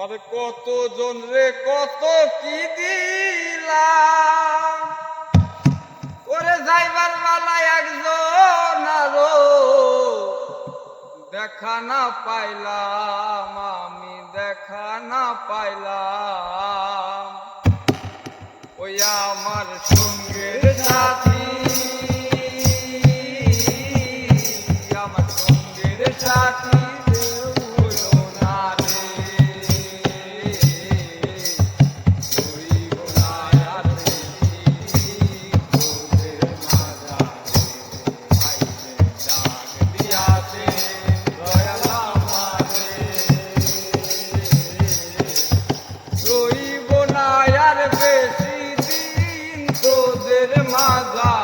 আরে কতজন রে কত কি দিলাম, ওরে যাইবার বেলায় একজন আরো দেখা না পাইলাম, আমি দেখা না পাইলাম। ওই আমার সঙ্গের সাথী, আমার সঙ্গের সাথী রইব না আর বেশি দিন তোদের মাঝা